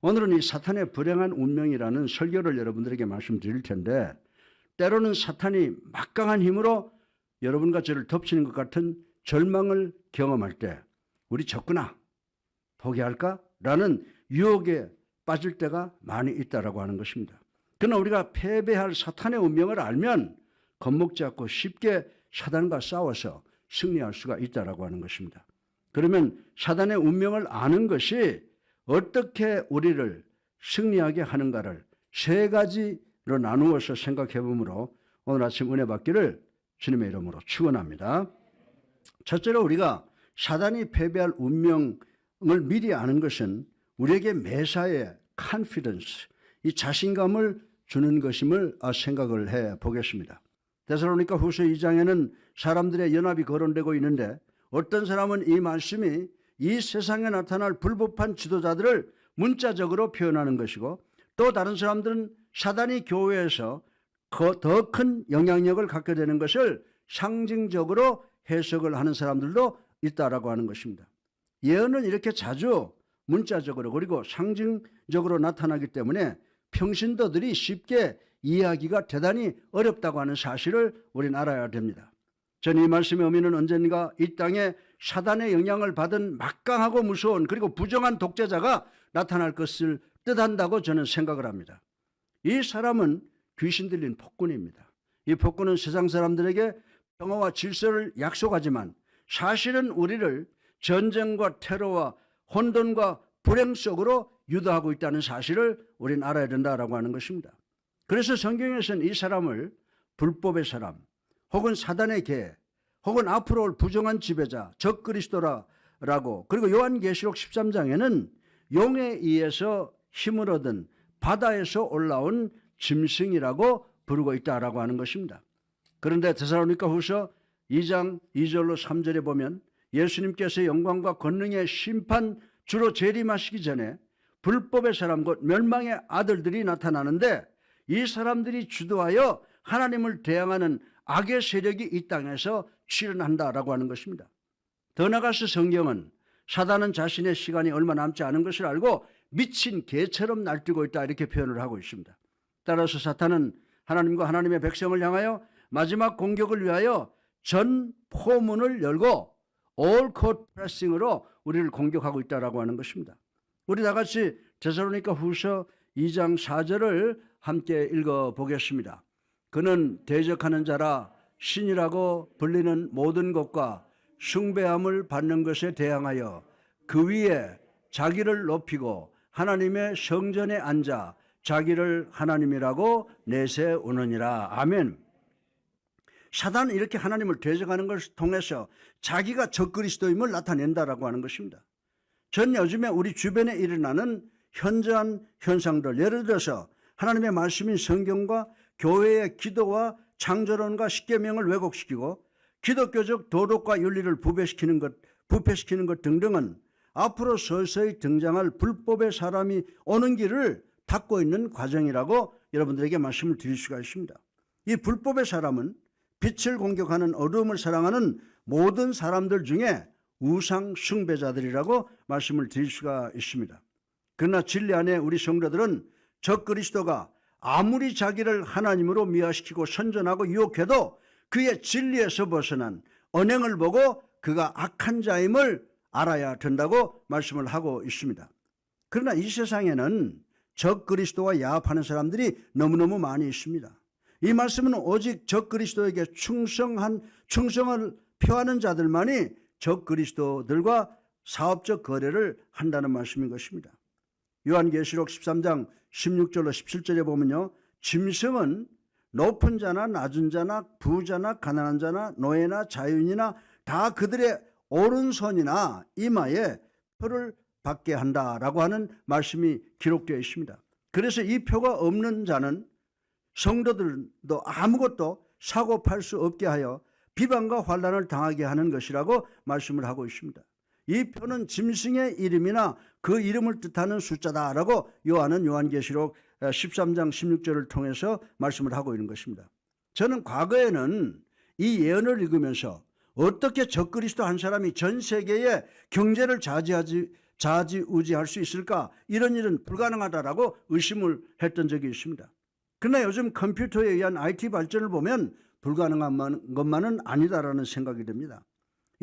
오늘은 이 사탄의 불행한 운명이라는 설교를 여러분들에게 말씀드릴 텐데, 때로는 사탄이 막강한 힘으로 여러분과 저를 덮치는 것 같은 절망을 경험할 때 우리 접구나 포기할까? 라는 유혹에 빠질 때가 많이 있다라고 하는 것입니다. 그러나 우리가 패배할 사탄의 운명을 알면 겁먹지 않고 쉽게 사단과 싸워서 승리할 수가 있다라고 하는 것입니다. 그러면 사단의 운명을 아는 것이 어떻게 우리를 승리하게 하는가를 세 가지로 나누어서 생각해 보므로 오늘 아침 은혜 받기를 주님의 이름으로 축원합니다. 첫째로 우리가 사단이 패배할 운명을 미리 아는 것은 우리에게 매사에 confidence, 이 자신감을 주는 것임을 생각을 해 보겠습니다. 데살로니가 후서 2장에는 사람들의 연합이 거론되고 있는데, 어떤 사람은 이 말씀이 이 세상에 나타날 불법한 지도자들을 문자적으로 표현하는 것이고, 또 다른 사람들은 사단이 교회에서 더 큰 영향력을 갖게 되는 것을 상징적으로 해석을 하는 사람들도 있다라고 하는 것입니다. 예언은 이렇게 자주 문자적으로 그리고 상징적으로 나타나기 때문에 평신도들이 쉽게 이해하기가 대단히 어렵다고 하는 사실을 우리는 알아야 됩니다. 저는 이 말씀의 의미는 언젠가 이 땅에 사단의 영향을 받은 막강하고 무서운 그리고 부정한 독재자가 나타날 것을 뜻한다고 저는 생각을 합니다. 이 사람은 귀신 들린 폭군입니다. 이 폭군은 세상 사람들에게 평화와 질서를 약속하지만 사실은 우리를 전쟁과 테러와 혼돈과 불행 속으로 유도하고 있다는 사실을 우리는 알아야 된다라고 하는 것입니다. 그래서 성경에서는 이 사람을 불법의 사람, 혹은 사단의 개, 혹은 앞으로 올 부정한 지배자, 적그리스도라고, 그리고 요한계시록 13장에는 용에 의해서 힘을 얻은 바다에서 올라온 짐승이라고 부르고 있다라고 하는 것입니다. 그런데 데살로니가 후서 2장 2절로 3절에 보면 예수님께서 영광과 권능의 심판 주로 재림하시기 전에 불법의 사람 곧 멸망의 아들들이 나타나는데, 이 사람들이 주도하여 하나님을 대항하는 악의 세력이 이 땅에서 출현한다라고 하는 것입니다. 더 나아가서 성경은 사단은 자신의 시간이 얼마 남지 않은 것을 알고 미친 개처럼 날뛰고 있다, 이렇게 표현을 하고 있습니다. 따라서 사탄은 하나님과 하나님의 백성을 향하여 마지막 공격을 위하여 전 포문을 열고 all court pressing으로 우리를 공격하고 있다라고 하는 것입니다. 우리 다 같이 데살로니가 후서 2장 4절을 함께 읽어보겠습니다. 그는 대적하는 자라 신이라고 불리는 모든 것과 숭배함을 받는 것에 대항하여 그 위에 자기를 높이고 하나님의 성전에 앉아 자기를 하나님이라고 내세우느니라. 아멘. 사단은 이렇게 하나님을 대적하는 것을 통해서 자기가 적그리스도임을 나타낸다라고 하는 것입니다. 전 요즘에 우리 주변에 일어나는 현저한 현상들, 예를 들어서 하나님의 말씀인 성경과 교회의 기도와 창조론과 십계명을 왜곡시키고 기독교적 도덕과 윤리를 부패시키는 것 등등은 앞으로 서서히 등장할 불법의 사람이 오는 길을 닫고 있는 과정이라고 여러분들에게 말씀을 드릴 수가 있습니다. 이 불법의 사람은 빛을 공격하는 어두움을 사랑하는 모든 사람들 중에 우상 숭배자들이라고 말씀을 드릴 수가 있습니다. 그러나 진리 안에 우리 성도들은 적그리스도가 아무리 자기를 하나님으로 미화시키고 선전하고 유혹해도 그의 진리에서 벗어난 언행을 보고 그가 악한 자임을 알아야 된다고 말씀을 하고 있습니다. 그러나 이 세상에는 적그리스도와 야합하는 사람들이 너무너무 많이 있습니다. 이 말씀은 오직 적그리스도에게 충성을 표하는 자들만이 적그리스도들과 사업적 거래를 한다는 말씀인 것입니다. 요한계시록 13장 16절로 17절에 보면요, 짐승은 높은 자나 낮은 자나 부자나 가난한 자나 노예나 자유인이나 다 그들의 오른손이나 이마에 표를 받게 한다라고 하는 말씀이 기록되어 있습니다. 그래서 이 표가 없는 자는 성도들도 아무것도 사고 팔 수 없게 하여 비방과 환난을 당하게 하는 것이라고 말씀을 하고 있습니다. 이 표는 짐승의 이름이나 그 이름을 뜻하는 숫자다라고 요한은 요한계시록 13장 16절을 통해서 말씀을 하고 있는 것입니다. 저는 과거에는 이 예언을 읽으면서 어떻게 적그리스도 한 사람이 전 세계의 경제를 좌지우지할 수 있을까? 이런 일은 불가능하다라고 의심을 했던 적이 있습니다. 그러나 요즘 컴퓨터에 의한 IT 발전을 보면 불가능한 것만은 아니다라는 생각이 듭니다.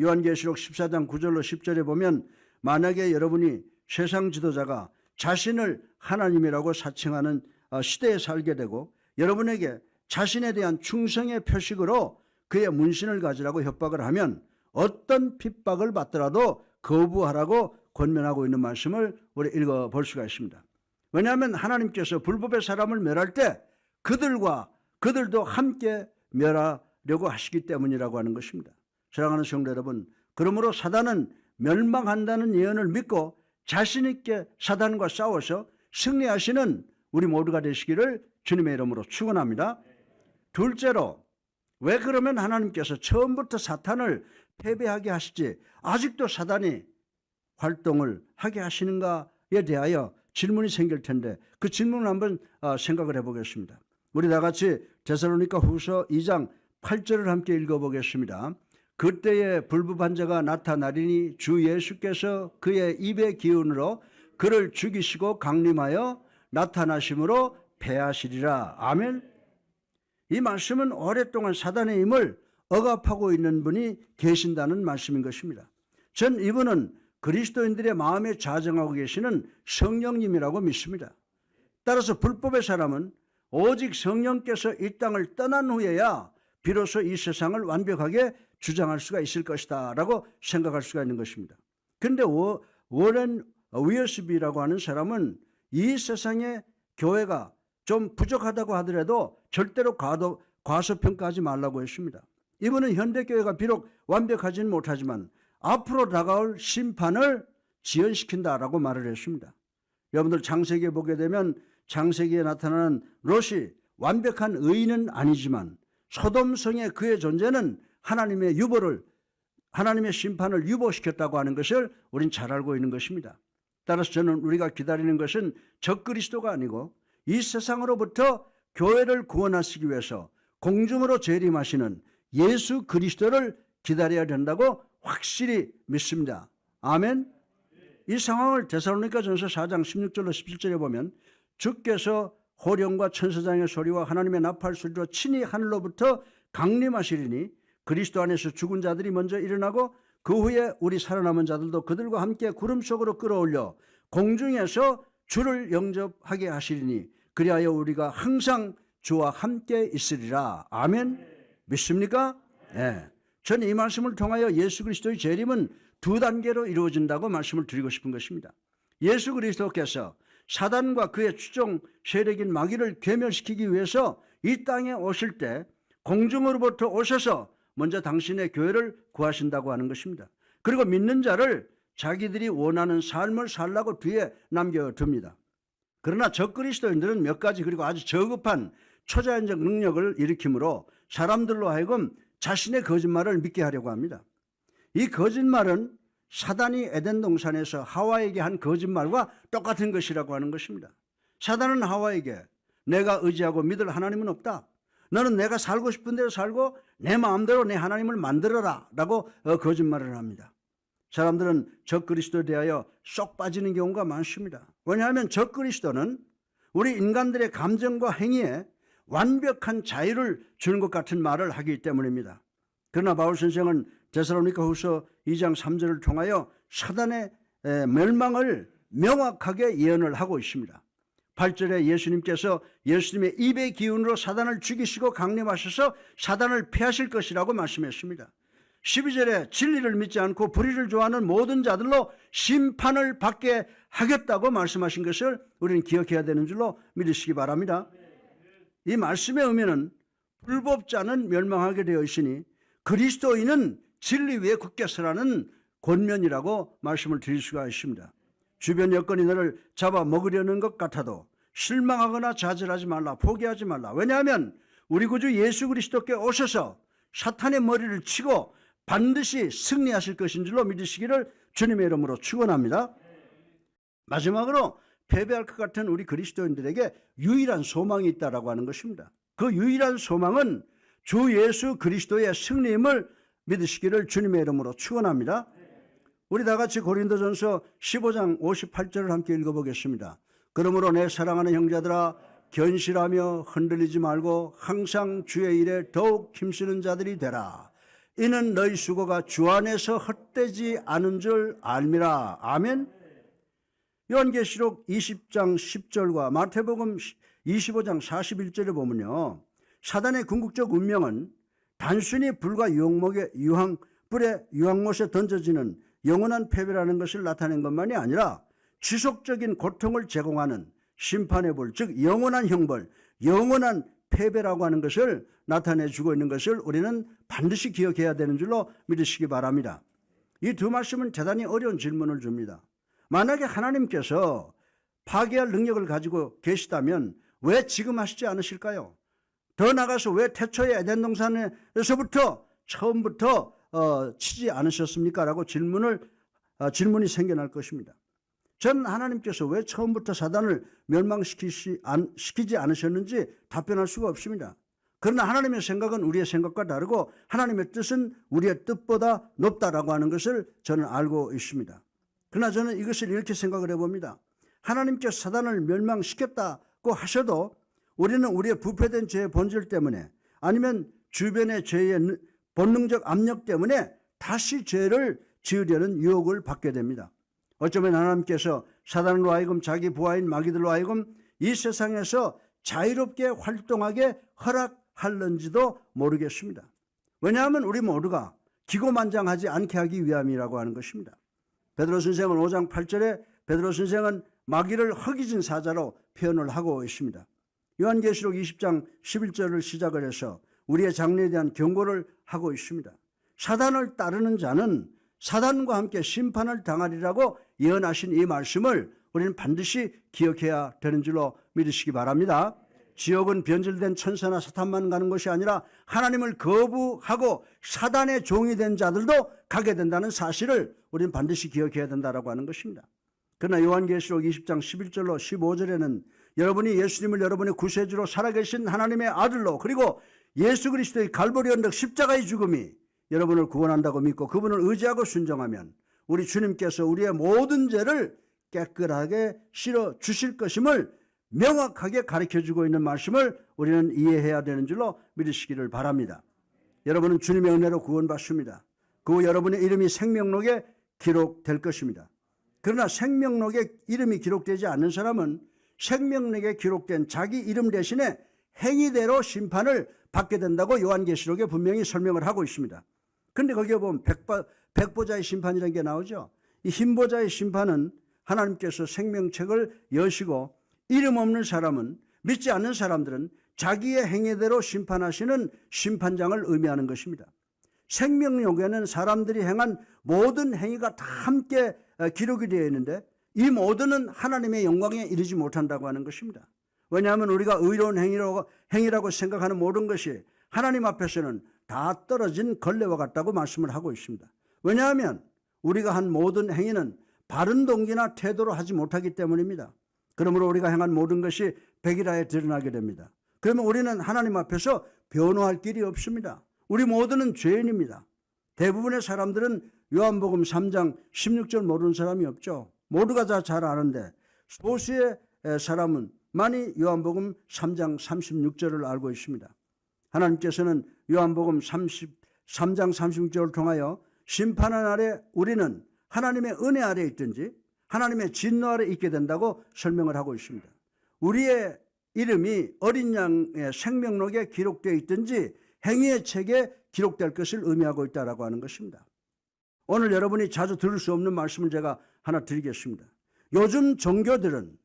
요한계시록 14장 9절로 10절에 보면 만약에 여러분이 세상 지도자가 자신을 하나님이라고 사칭하는 시대에 살게 되고 여러분에게 자신에 대한 충성의 표식으로 그의 문신을 가지라고 협박을 하면 어떤 핍박을 받더라도 거부하라고 권면하고 있는 말씀을 우리 읽어볼 수가 있습니다. 왜냐하면 하나님께서 불법의 사람을 멸할 때 그들도 함께 멸하려고 하시기 때문이라고 하는 것입니다. 사랑하는 성도 여러분, 그러므로 사단은 멸망한다는 예언을 믿고 자신 있게 사단과 싸워서 승리하시는 우리 모두가 되시기를 주님의 이름으로 축원합니다. 둘째로, 왜 그러면 하나님께서 처음부터 사탄을 패배하게 하시지 아직도 사단이 활동을 하게 하시는가에 대하여 질문이 생길 텐데 그 질문을 한번 생각을 해보겠습니다. 우리 다 같이 데살로니가 후서 2장 8절을 함께 읽어보겠습니다. 그때에 불법한 자가 나타나리니 주 예수께서 그의 입의 기운으로 그를 죽이시고 강림하여 나타나심으로 패하시리라. 아멘. 이 말씀은 오랫동안 사단의 힘을 억압하고 있는 분이 계신다는 말씀인 것입니다. 전 이분은 그리스도인들의 마음에 자정하고 계시는 성령님이라고 믿습니다. 따라서 불법의 사람은 오직 성령께서 이 땅을 떠난 후에야 비로소 이 세상을 완벽하게 주장할 수가 있을 것이다 라고 생각할 수가 있는 것입니다. 그런데 워렌 위어스비라고 하는 사람은 이 세상의 교회가 좀 부족하다고 하더라도 절대로 과소평가하지 말라고 했습니다. 이분은 현대교회가 비록 완벽하지는 못하지만 앞으로 다가올 심판을 지연시킨다라고 말을 했습니다. 여러분들 창세기에 보게 되면 창세기에 나타나는 롯이 완벽한 의인은 아니지만 소돔성의 그의 존재는 하나님의 심판을 유보시켰다고 하는 것을 우린 잘 알고 있는 것입니다. 따라서 저는 우리가 기다리는 것은 적그리스도가 아니고 이 세상으로부터 교회를 구원하시기 위해서 공중으로 재림하시는 예수 그리스도를 기다려야 된다고 확실히 믿습니다. 아멘. 이 상황을 데살로니가전서 4장 16절로 17절에 보면 주께서 호령과 천사장의 소리와 하나님의 나팔 소리로 친히 하늘로부터 강림하시리니 그리스도 안에서 죽은 자들이 먼저 일어나고 그 후에 우리 살아남은 자들도 그들과 함께 구름 속으로 끌어올려 공중에서 주를 영접하게 하시리니 그리하여 우리가 항상 주와 함께 있으리라. 아멘. 믿습니까? 네. 저는 이 말씀을 통하여 예수 그리스도의 재림은 두 단계로 이루어진다고 말씀을 드리고 싶은 것입니다. 예수 그리스도께서 사단과 그의 추종 세력인 마귀를 괴멸시키기 위해서 이 땅에 오실 때 공중으로부터 오셔서 먼저 당신의 교회를 구하신다고 하는 것입니다. 그리고 믿는 자를 자기들이 원하는 삶을 살라고 뒤에 남겨둡니다. 그러나 적그리스도인들은 몇 가지 그리고 아주 저급한 초자연적 능력을 일으키므로 사람들로 하여금 자신의 거짓말을 믿게 하려고 합니다. 이 거짓말은 사단이 에덴 동산에서 하와에게 한 거짓말과 똑같은 것이라고 하는 것입니다. 사단은 하와에게 내가 의지하고 믿을 하나님은 없다. 너는 내가 살고 싶은 대로 살고 내 마음대로 내 하나님을 만들어라 라고 거짓말을 합니다. 사람들은 적그리스도에 대하여 쏙 빠지는 경우가 많습니다. 왜냐하면 적그리스도는 우리 인간들의 감정과 행위에 완벽한 자유를 주는 것 같은 말을 하기 때문입니다. 그러나 바울 선생은 데살로니가 후서 2장 3절을 통하여 사단의 멸망을 명확하게 예언을 하고 있습니다. 8절에 예수님께서 예수님의 입의 기운으로 사단을 죽이시고 강림하셔서 사단을 패하실 것이라고 말씀했습니다. 12절에 진리를 믿지 않고 불의를 좋아하는 모든 자들로 심판을 받게 하겠다고 말씀하신 것을 우리는 기억해야 되는 줄로 믿으시기 바랍니다. 이 말씀의 의미는 불법자는 멸망하게 되어 있으니 그리스도인은 진리 위에 굳게 서라는 권면이라고 말씀을 드릴 수가 있습니다. 주변 여건이 너를 잡아먹으려는 것 같아도 실망하거나 좌절하지 말라, 포기하지 말라. 왜냐하면 우리 구주 예수 그리스도께 오셔서 사탄의 머리를 치고 반드시 승리하실 것인 줄로 믿으시기를 주님의 이름으로 축원합니다. 마지막으로 패배할 것 같은 우리 그리스도인들에게 유일한 소망이 있다라고 하는 것입니다. 그 유일한 소망은 주 예수 그리스도의 승리임을 믿으시기를 주님의 이름으로 축원합니다. 우리 다 같이 고린도전서 15장 58절을 함께 읽어보겠습니다. 그러므로 내 사랑하는 형제들아 견실하며 흔들리지 말고 항상 주의 일에 더욱 힘쓰는 자들이 되라. 이는 너희 수고가 주 안에서 헛되지 않은 줄 알미라. 아멘. 요한계시록 20장 10절과 마태복음 25장 41절에 보면요, 사단의 궁극적 운명은 단순히 불과 불의 유황못에 던져지는 영원한 패배라는 것을 나타낸 것만이 아니라 지속적인 고통을 제공하는 심판의 불, 즉 영원한 형벌, 영원한 패배라고 하는 것을 나타내주고 있는 것을 우리는 반드시 기억해야 되는 줄로 믿으시기 바랍니다. 이 두 말씀은 대단히 어려운 질문을 줍니다. 만약에 하나님께서 파괴할 능력을 가지고 계시다면 왜 지금 하시지 않으실까요? 더 나아가서 왜 태초의 에덴 동산에서부터 처음부터 치지 않으셨습니까? 라고 질문이 생겨날 것입니다. 저는 하나님께서 왜 처음부터 사단을 멸망시키지 않으셨는지 답변할 수가 없습니다. 그러나 하나님의 생각은 우리의 생각과 다르고 하나님의 뜻은 우리의 뜻보다 높다라고 하는 것을 저는 알고 있습니다. 그러나 저는 이것을 이렇게 생각을 해봅니다. 하나님께서 사단을 멸망시켰다고 하셔도 우리는 우리의 부패된 죄의 본질 때문에 아니면 주변의 죄의 본능적 압력 때문에 다시 죄를 지으려는 유혹을 받게 됩니다. 어쩌면 하나님께서 사단으로 하여금 자기 부하인 마귀들로 하여금 이 세상에서 자유롭게 활동하게 허락할는지도 모르겠습니다. 왜냐하면 우리 모두가 기고만장하지 않게 하기 위함이라고 하는 것입니다. 베드로 선생은 5장 8절에 베드로 선생은 마귀를 허기진 사자로 표현을 하고 있습니다. 요한계시록 20장 11절을 시작을 해서 우리의 장래에 대한 경고를 하고 있습니다. 사단을 따르는 자는 사단과 함께 심판을 당하리라고 예언하신 이 말씀을 우리는 반드시 기억해야 되는 줄로 믿으시기 바랍니다. 지옥은 변질된 천사나 사탄만 가는 것이 아니라 하나님을 거부하고 사단의 종이 된 자들도 가게 된다는 사실을 우리는 반드시 기억해야 된다고 하는 것입니다. 그러나 요한계시록 20장 11절로 15절에는 여러분이 예수님을 여러분의 구세주로 살아계신 하나님의 아들로 그리고 예수 그리스도의 갈보리 언덕 십자가의 죽음이 여러분을 구원한다고 믿고 그분을 의지하고 순종하면 우리 주님께서 우리의 모든 죄를 깨끗하게 씻어 주실 것임을 명확하게 가르쳐주고 있는 말씀을 우리는 이해해야 되는 줄로 믿으시기를 바랍니다. 여러분은 주님의 은혜로 구원받습니다. 그 후 여러분의 이름이 생명록에 기록될 것입니다. 그러나 생명록에 이름이 기록되지 않는 사람은 생명록에 기록된 자기 이름 대신에 행위대로 심판을 받게 된다고 요한계시록에 분명히 설명을 하고 있습니다. 그런데 거기에 보면 백보자의 심판이라는 게 나오죠. 이 흰보자의 심판은 하나님께서 생명책을 여시고 이름 없는 사람은, 믿지 않는 사람들은 자기의 행위대로 심판하시는 심판장을 의미하는 것입니다. 생명록에는 사람들이 행한 모든 행위가 다 함께 기록이 되어 있는데 이 모두는 하나님의 영광에 이르지 못한다고 하는 것입니다. 왜냐하면 우리가 의로운 행위라고 생각하는 모든 것이 하나님 앞에서는 다 떨어진 걸레와 같다고 말씀을 하고 있습니다. 왜냐하면 우리가 한 모든 행위는 바른 동기나 태도로 하지 못하기 때문입니다. 그러므로 우리가 행한 모든 것이 백일하에 드러나게 됩니다. 그러면 우리는 하나님 앞에서 변호할 길이 없습니다. 우리 모두는 죄인입니다. 대부분의 사람들은 요한복음 3장 16절 모르는 사람이 없죠. 모두가 다 잘 아는데 소수의 사람은 많이 요한복음 3장 36절을 알고 있습니다. 하나님께서는 요한복음 3장 36절을 통하여 심판의 날에 우리는 하나님의 은혜 아래 있든지 하나님의 진노 아래 있게 된다고 설명을 하고 있습니다. 우리의 이름이 어린 양의 생명록에 기록되어 있든지 행위의 책에 기록될 것을 의미하고 있다고 하는 것입니다. 오늘 여러분이 자주 들을 수 없는 말씀을 제가 하나 드리겠습니다. 요즘 종교들은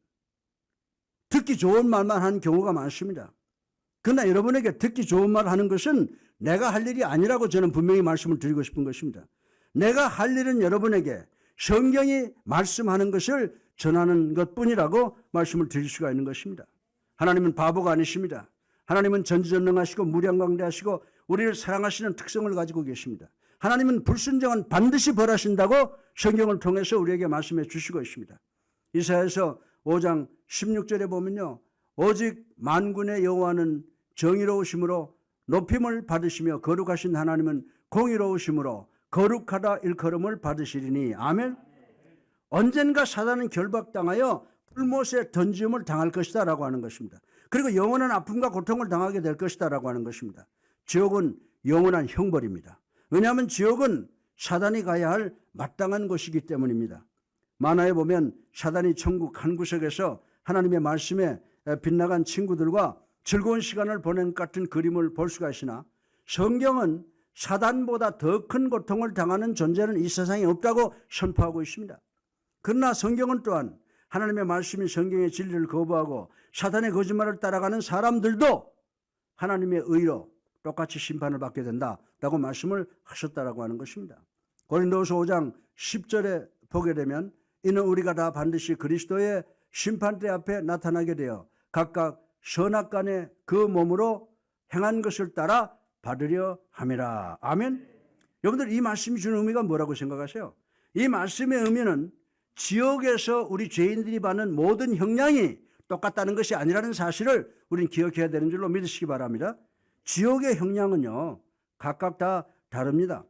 듣기 좋은 말만 하는 경우가 많습니다. 그러나 여러분에게 듣기 좋은 말 하는 것은 내가 할 일이 아니라고 저는 분명히 말씀을 드리고 싶은 것입니다. 내가 할 일은 여러분에게 성경이 말씀하는 것을 전하는 것뿐이라고 말씀을 드릴 수가 있는 것입니다. 하나님은 바보가 아니십니다. 하나님은 전지전능하시고 무량광대하시고 우리를 사랑하시는 특성을 가지고 계십니다. 하나님은 불순종은 반드시 벌하신다고 성경을 통해서 우리에게 말씀해 주시고 있습니다. 이사야서 5장 16절에 보면요, 오직 만군의 여호와는 정의로우심으로 높임을 받으시며 거룩하신 하나님은 공의로우심으로 거룩하다 일컬음을 받으시리니. 아멘. 언젠가 사단은 결박당하여 불못에 던짐을 당할 것이다 라고 하는 것입니다. 그리고 영원한 아픔과 고통을 당하게 될 것이다 라고 하는 것입니다. 지옥은 영원한 형벌입니다. 왜냐하면 지옥은 사단이 가야 할 마땅한 곳이기 때문입니다. 만화에 보면 사단이 천국 한 구석에서 하나님의 말씀에 빗나간 친구들과 즐거운 시간을 보낸 것 같은 그림을 볼 수가 있으나, 성경은 사단보다 더 큰 고통을 당하는 존재는 이 세상에 없다고 선포하고 있습니다. 그러나 성경은 또한 하나님의 말씀인 성경의 진리를 거부하고 사단의 거짓말을 따라가는 사람들도 하나님의 의로 똑같이 심판을 받게 된다라고 말씀을 하셨다라고 하는 것입니다. 고린도후서 5장 10절에 보게 되면, 이는 우리가 다 반드시 그리스도의 심판대 앞에 나타나게 되어 각각 선악간에 그 몸으로 행한 것을 따라 받으려 함이라. 아멘. 여러분들, 이 말씀이 주는 의미가 뭐라고 생각하세요? 이 말씀의 의미는 지옥에서 우리 죄인들이 받는 모든 형량이 똑같다는 것이 아니라는 사실을 우리는 기억해야 되는 줄로 믿으시기 바랍니다. 지옥의 형량은요, 각각 다 다릅니다.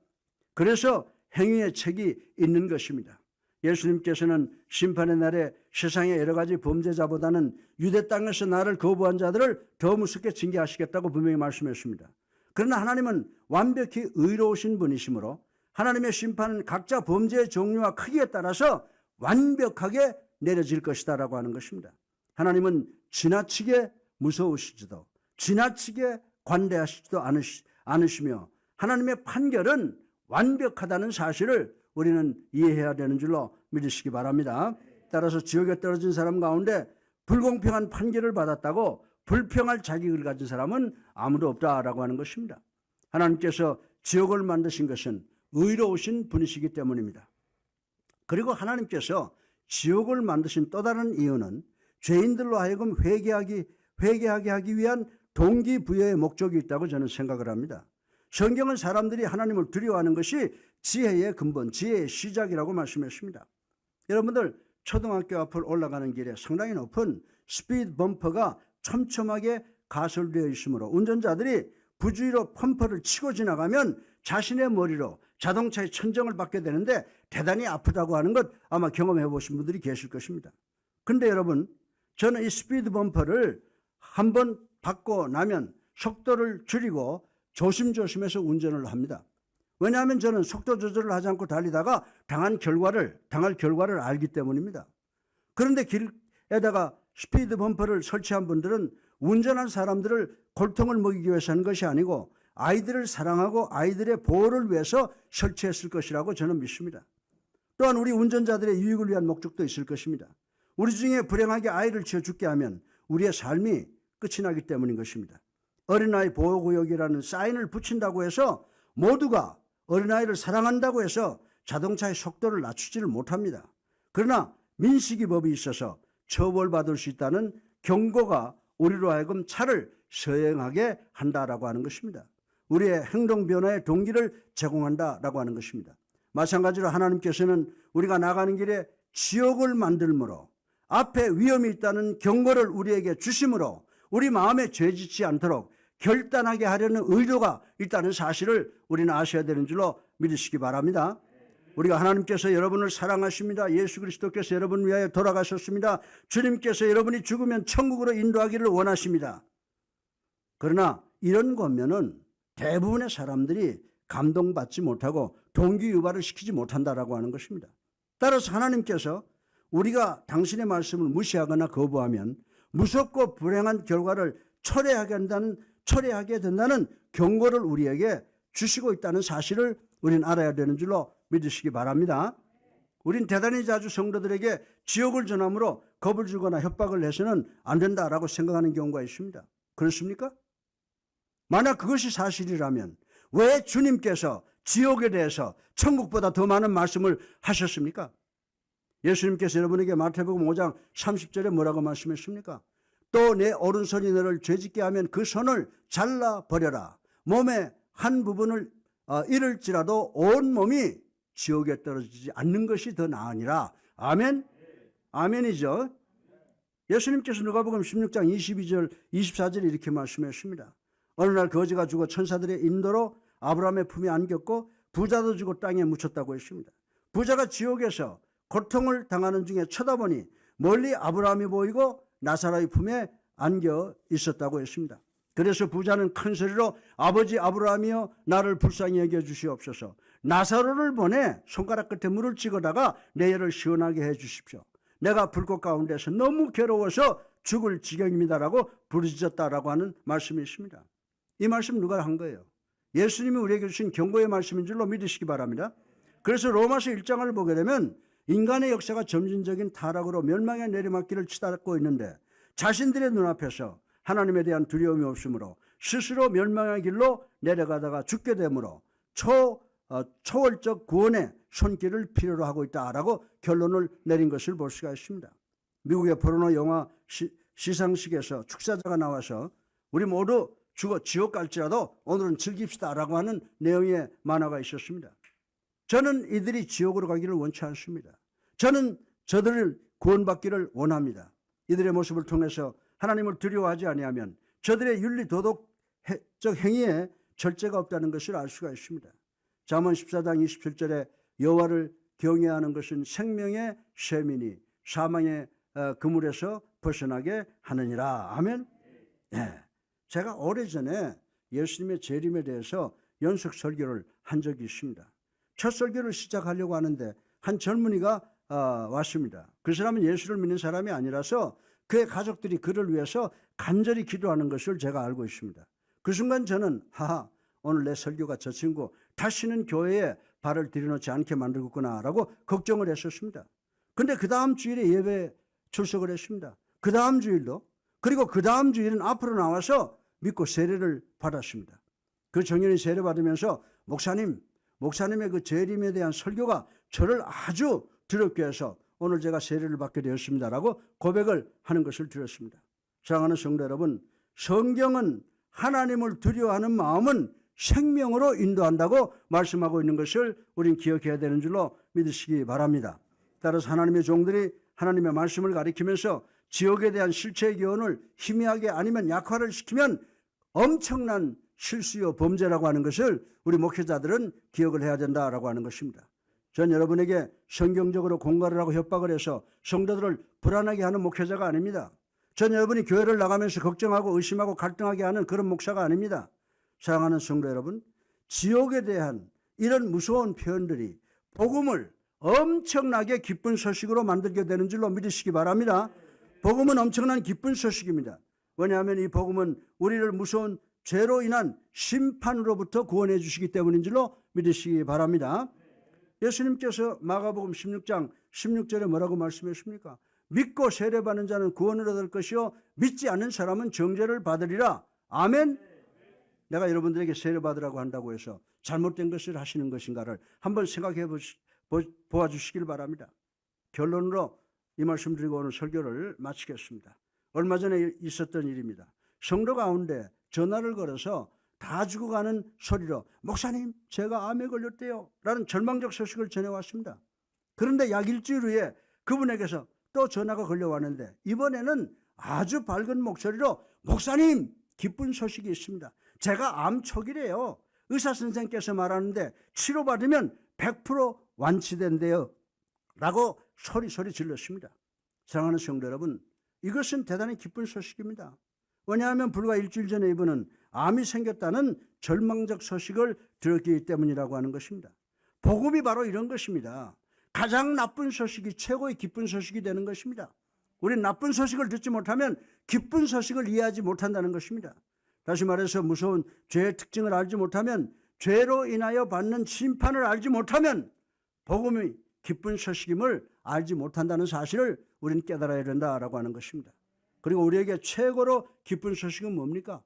그래서 행위의 책이 있는 것입니다. 예수님께서는 심판의 날에 세상의 여러 가지 범죄자보다는 유대 땅에서 나를 거부한 자들을 더 무섭게 징계하시겠다고 분명히 말씀했습니다. 그러나 하나님은 완벽히 의로우신 분이시므로 하나님의 심판은 각자 범죄의 종류와 크기에 따라서 완벽하게 내려질 것이다 라고 하는 것입니다. 하나님은 지나치게 무서우시지도 지나치게 관대하시지도 않으시며 하나님의 판결은 완벽하다는 사실을 우리는 이해해야 되는 줄로 믿으시기 바랍니다. 따라서 지옥에 떨어진 사람 가운데 불공평한 판결을 받았다고 불평할 자격을 가진 사람은 아무도 없다라고 하는 것입니다. 하나님께서 지옥을 만드신 것은 의로우신 분이시기 때문입니다. 그리고 하나님께서 지옥을 만드신 또 다른 이유는 죄인들로 하여금 회개하게 하기 위한 동기부여의 목적이 있다고 저는 생각을 합니다. 성경은 사람들이 하나님을 두려워하는 것이 지혜의 근본, 지혜의 시작이라고 말씀했습니다. 여러분들, 초등학교 앞을 올라가는 길에 상당히 높은 스피드 범퍼가 촘촘하게 가설되어 있으므로 운전자들이 부주의로 범퍼를 치고 지나가면 자신의 머리로 자동차의 천정을 받게 되는데 대단히 아프다고 하는 것 아마 경험해 보신 분들이 계실 것입니다. 그런데 여러분, 저는 이 스피드 범퍼를 한번 받고 나면 속도를 줄이고 조심조심해서 운전을 합니다. 왜냐하면 저는 속도 조절을 하지 않고 달리다가 당할 결과를 알기 때문입니다. 그런데 길에다가 스피드 범퍼를 설치한 분들은 운전한 사람들을 골통을 먹이기 위해서 하는 것이 아니고 아이들을 사랑하고 아이들의 보호를 위해서 설치했을 것이라고 저는 믿습니다. 또한 우리 운전자들의 유익을 위한 목적도 있을 것입니다. 우리 중에 불행하게 아이를 치어 죽게 하면 우리의 삶이 끝이 나기 때문인 것입니다. 어린아이 보호구역이라는 사인을 붙인다고 해서 모두가 어린아이를 사랑한다고 해서 자동차의 속도를 낮추지를 못합니다. 그러나 민식이법이 있어서 처벌받을 수 있다는 경고가 우리로 하여금 차를 서행하게 한다라고 하는 것입니다. 우리의 행동 변화의 동기를 제공한다라고 하는 것입니다. 마찬가지로 하나님께서는 우리가 나가는 길에 지옥을 만들므로 앞에 위험이 있다는 경고를 우리에게 주심으로 우리 마음에 죄짓지 않도록 결단하게 하려는 의도가 있다는 사실을 우리는 아셔야 되는 줄로 믿으시기 바랍니다. 우리가 하나님께서 여러분을 사랑하십니다. 예수 그리스도께서 여러분을 위하여 돌아가셨습니다. 주님께서 여러분이 죽으면 천국으로 인도하기를 원하십니다. 그러나 이런 거면은 대부분의 사람들이 감동받지 못하고 동기유발을 시키지 못한다라고 하는 것입니다. 따라서 하나님께서 우리가 당신의 말씀을 무시하거나 거부하면 무섭고 불행한 결과를 초래하게 된다는 경고를 우리에게 주시고 있다는 사실을 우리는 알아야 되는 줄로 믿으시기 바랍니다. 우린 대단히 자주 성도들에게 지옥을 전함으로 겁을 주거나 협박을 해서는 안 된다라고 생각하는 경우가 있습니다. 그렇습니까? 만약 그것이 사실이라면 왜 주님께서 지옥에 대해서 천국보다 더 많은 말씀을 하셨습니까? 예수님께서 여러분에게 마태복음 5장 30절에 뭐라고 말씀했습니까? 또 내 오른손이 너를 죄짓게 하면 그 손을 잘라버려라. 몸의 한 부분을 잃을지라도 온 몸이 지옥에 떨어지지 않는 것이 더 나으니라. 아멘? 아멘이죠. 예수님께서 누가복음 16장 22절 24절에 이렇게 말씀하십니다. 어느 날 거지가 죽어 천사들의 인도로 아브라함의 품에 안겼고 부자도 주고 땅에 묻혔다고 했습니다. 부자가 지옥에서 고통을 당하는 중에 쳐다보니 멀리 아브라함이 보이고 나사로의 품에 안겨 있었다고 했습니다. 그래서 부자는 큰 소리로 아버지 아브라함이여 나를 불쌍히 여겨 주시옵소서. 나사로를 보내 손가락 끝에 물을 찍어다가 내 혀를 시원하게 해 주십시오. 내가 불꽃 가운데서 너무 괴로워서 죽을 지경입니다라고 부르짖었다라고 하는 말씀이 있습니다. 이 말씀 누가 한 거예요? 예수님이 우리에게 주신 경고의 말씀인 줄로 믿으시기 바랍니다. 그래서 로마서 1장을 보게 되면 인간의 역사가 점진적인 타락으로 멸망의 내리막길을 치닫고 있는데 자신들의 눈앞에서 하나님에 대한 두려움이 없으므로 스스로 멸망의 길로 내려가다가 죽게 되므로 초월적 구원의 손길을 필요로 하고 있다라고 결론을 내린 것을 볼 수가 있습니다. 미국의 포르노 영화 시상식에서 축사자가 나와서 우리 모두 죽어 지옥 갈지라도 오늘은 즐깁시다라고 하는 내용의 만화가 있었습니다. 저는 이들이 지옥으로 가기를 원치 않습니다. 저는 저들을 구원받기를 원합니다. 이들의 모습을 통해서 하나님을 두려워하지 아니하면 저들의 윤리 도덕적 행위에 절제가 없다는 것을 알 수가 있습니다. 잠언 14장 27절에 여호와를 경외하는 것은 생명의 쇠민이 사망의 그물에서 벗어나게 하느니라. 아멘. 네. 제가 오래전에 예수님의 재림에 대해서 연속 설교를 한 적이 있습니다. 첫 설교를 시작하려고 하는데 한 젊은이가 왔습니다. 그 사람은 예수를 믿는 사람이 아니라서 그의 가족들이 그를 위해서 간절히 기도하는 것을 제가 알고 있습니다. 그 순간 저는 오늘 내 설교가 저 친구 다시는 교회에 발을 들여놓지 않게 만들겠구나라고 걱정을 했었습니다. 그런데 그 다음 주일에 예배에 출석을 했습니다. 그 다음 주일도, 그리고 그 다음 주일은 앞으로 나와서 믿고 세례를 받았습니다. 그 청년이 세례 받으면서 목사님의 그 재림에 대한 설교가 저를 아주 두렵게 해서 오늘 제가 세례를 받게 되었습니다라고 고백을 하는 것을 들었습니다. 사랑하는 성도 여러분, 성경은 하나님을 두려워하는 마음은 생명으로 인도한다고 말씀하고 있는 것을 우린 기억해야 되는 줄로 믿으시기 바랍니다. 따라서 하나님의 종들이 하나님의 말씀을 가리키면서 지옥에 대한 실체의 교훈을 희미하게 아니면 약화를 시키면 엄청난 실수요 범죄라고 하는 것을 우리 목회자들은 기억을 해야 된다라고 하는 것입니다. 전 여러분에게 성경적으로 공갈을 하고 협박을 해서 성도들을 불안하게 하는 목회자가 아닙니다. 전 여러분이 교회를 나가면서 걱정하고 의심하고 갈등하게 하는 그런 목사가 아닙니다. 사랑하는 성도 여러분, 지옥에 대한 이런 무서운 표현들이 복음을 엄청나게 기쁜 소식으로 만들게 되는 줄로 믿으시기 바랍니다. 복음은 엄청난 기쁜 소식입니다. 왜냐하면 이 복음은 우리를 무서운 죄로 인한 심판으로부터 구원해 주시기 때문인 줄로 믿으시기 바랍니다. 예수님께서 마가복음 16장 16절에 뭐라고 말씀하십니까? 믿고 세례받는 자는 구원을 얻을 것이요 믿지 않는 사람은 정죄를 받으리라. 아멘. 내가 여러분들에게 세례받으라고 한다고 해서 잘못된 것을 하시는 것인가를 한번 생각해 보아주시길 바랍니다. 결론으로 이 말씀 드리고 오늘 설교를 마치겠습니다. 얼마 전에 있었던 일입니다. 성도 가운데 전화를 걸어서 다 죽어가는 소리로 목사님 제가 암에 걸렸대요 라는 절망적 소식을 전해왔습니다. 그런데 약 일주일 후에 그분에게서 또 전화가 걸려왔는데 이번에는 아주 밝은 목소리로 목사님 기쁜 소식이 있습니다. 제가 암 초기래요. 의사선생님께서 말하는데 치료받으면 100% 완치된대요 라고 소리 질렀습니다. 사랑하는 성도 여러분, 이것은 대단히 기쁜 소식입니다. 왜냐하면 불과 일주일 전에 이분은 암이 생겼다는 절망적 소식을 들었기 때문이라고 하는 것입니다. 복음이 바로 이런 것입니다. 가장 나쁜 소식이 최고의 기쁜 소식이 되는 것입니다. 우리는 나쁜 소식을 듣지 못하면 기쁜 소식을 이해하지 못한다는 것입니다. 다시 말해서 무서운 죄의 특징을 알지 못하면, 죄로 인하여 받는 심판을 알지 못하면 복음이 기쁜 소식임을 알지 못한다는 사실을 우리는 깨달아야 된다라고 하는 것입니다. 그리고 우리에게 최고로 기쁜 소식은 뭡니까?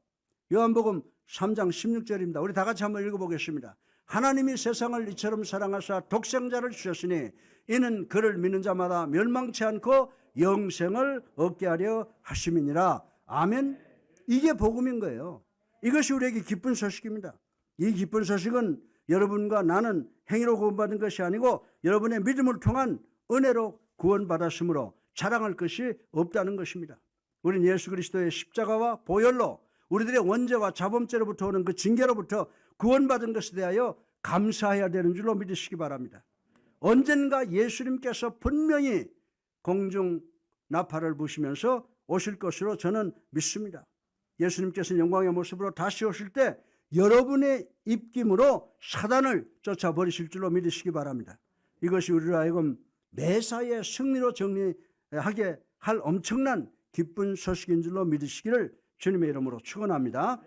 요한복음 3장 16절입니다. 우리 다 같이 한번 읽어보겠습니다. 하나님이 세상을 이처럼 사랑하사 독생자를 주셨으니 이는 그를 믿는 자마다 멸망치 않고 영생을 얻게 하려 하심이니라. 아멘. 이게 복음인 거예요. 이것이 우리에게 기쁜 소식입니다. 이 기쁜 소식은 여러분과 나는 행위로 구원받은 것이 아니고 여러분의 믿음을 통한 은혜로 구원받았으므로 자랑할 것이 없다는 것입니다. 우리는 예수 그리스도의 십자가와 보혈로 우리들의 원죄와 자범죄로부터 오는 그 징계로부터 구원받은 것에 대하여 감사해야 되는 줄로 믿으시기 바랍니다. 언젠가 예수님께서 분명히 공중 나팔을 부시면서 오실 것으로 저는 믿습니다. 예수님께서는 영광의 모습으로 다시 오실 때 여러분의 입김으로 사단을 쫓아버리실 줄로 믿으시기 바랍니다. 이것이 우리로 하여금 매사에 승리로 정리하게 할 엄청난 기쁜 소식인 줄로 믿으시기를 주님의 이름으로 축원합니다.